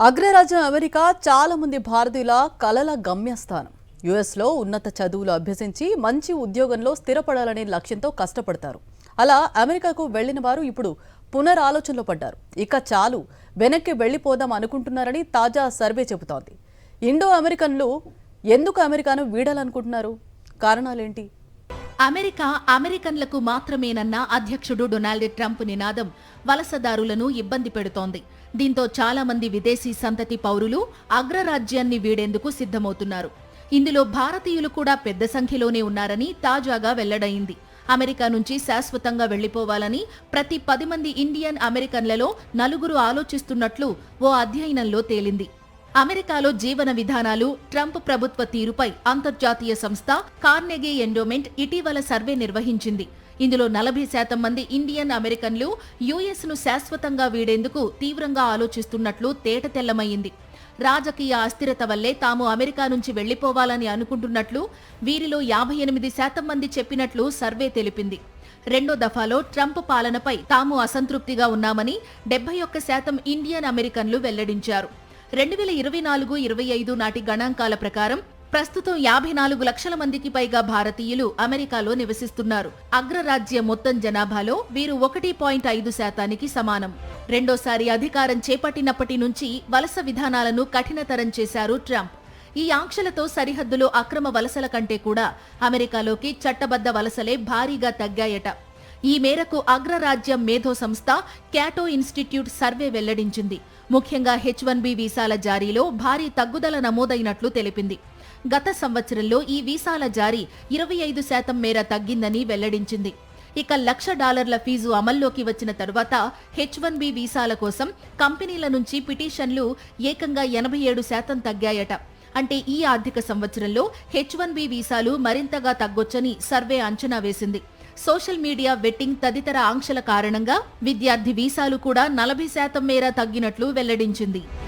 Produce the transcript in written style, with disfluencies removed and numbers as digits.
అగ్రరాజ్యం అమెరికా చాలా మంది భారతీయుల కలల గమ్యస్థానం. యుఎస్లో ఉన్నత చదువులు అభ్యసించి మంచి ఉద్యోగంలో స్థిరపడాలనే లక్ష్యంతో కష్టపడతారు. అలా అమెరికాకు వెళ్లిన వారు ఇప్పుడు పునరాలోచనలో పడ్డారు. ఇక చాలు వెనక్కి వెళ్లిపోదాం అనుకుంటున్నారని తాజా సర్వే చెబుతోంది. ఇండో అమెరికన్లు ఎందుకు అమెరికాను వీడాలనుకుంటున్నారు? కారణాలేంటి? అమెరికన్లకు మాత్రమేనన్న అధ్యక్షుడు డొనాల్డ్ ట్రంప్ నినాదం వలసదారులను ఇబ్బంది పెడుతోంది. దీంతో చాలా మంది విదేశీ సంతతి పౌరులు అగ్రరాజ్యాన్ని వీడేందుకు సిద్ధమవుతున్నారు. ఇందులో భారతీయులు కూడా పెద్ద సంఖ్యలోనే ఉన్నారని తాజాగా వెల్లడైంది. అమెరికా నుంచి శాశ్వతంగా వెళ్లిపోవాలని ప్రతి 10 మంది ఇండియన్ అమెరికన్లలో 4 ఆలోచిస్తున్నట్లు ఓ అధ్యయనంలో తేలింది. అమెరికాలో జీవన విధానాలు, ట్రంప్ ప్రభుత్వ తీరుపై అంతర్జాతీయ సంస్థ కార్నెగీ ఎండోమెంట్ ఇటీవల సర్వే నిర్వహించింది. ఇందులో 40% మంది ఇండియన్ అమెరికన్లు యుఎస్ ను శాశ్వతంగా వీడేందుకు తీవ్రంగా ఆలోచిస్తున్నట్లు తేటతెల్లమయ్యింది. రాజకీయ అస్థిరత వల్లే తాము అమెరికా నుంచి వెళ్లిపోవాలని అనుకుంటున్నట్లు వీరిలో 58% మంది చెప్పినట్లు సర్వే తెలిపింది. రెండో దఫాలో ట్రంప్ పాలనపై తాము అసంతృప్తిగా ఉన్నామని 71% ఇండియన్ అమెరికన్లు వెల్లడించారు. 2024-25 నాటి గణాంకాల ప్రకారం ప్రస్తుతం 54 లక్షల మందికి పైగా భారతీయులు అమెరికాలో నివసిస్తున్నారు. అగ్రరాజ్య మొత్తం జనాభాలో వీరు 1.5% సమానం. రెండోసారి అధికారం చేపట్టినప్పటి నుంచి వలస విధానాలను కఠినతరం చేశారు ట్రంప్. ఈ ఆంక్షలతో సరిహద్దులో అక్రమ వలసల కంటే కూడా అమెరికాలోకి చట్టబద్ధ వలసలే భారీగా తగ్గాయట. ఈ మేరకు అగ్రరాజ్యం మేధో సంస్థ క్యాటో ఇన్స్టిట్యూట్ సర్వే వెల్లడించింది. ముఖ్యంగా H-1B వీసాల జారీలో భారీ తగ్గుదల నమోదైనట్లు తెలిపింది. గత సంవత్సరంలో ఈ వీసాల జారీ 25% మేర తగ్గిందని వెల్లడించింది. ఇక $1,00,000 ఫీజు అమల్లోకి వచ్చిన తరువాత H-1B వీసాల కోసం కంపెనీల నుంచి పిటిషన్లు ఏకంగా 87% తగ్గాయట. అంటే ఈ ఆర్థిక సంవత్సరంలో H-1B వీసాలు మరింతగా తగ్గొచ్చని సర్వే అంచనా వేసింది. సోషల్ మీడియా వెట్టింగ్ తదితర ఆంక్షల కారణంగా విద్యార్థి వీసాలు కూడా 40% మేర తగ్గినట్లు వెల్లడించింది.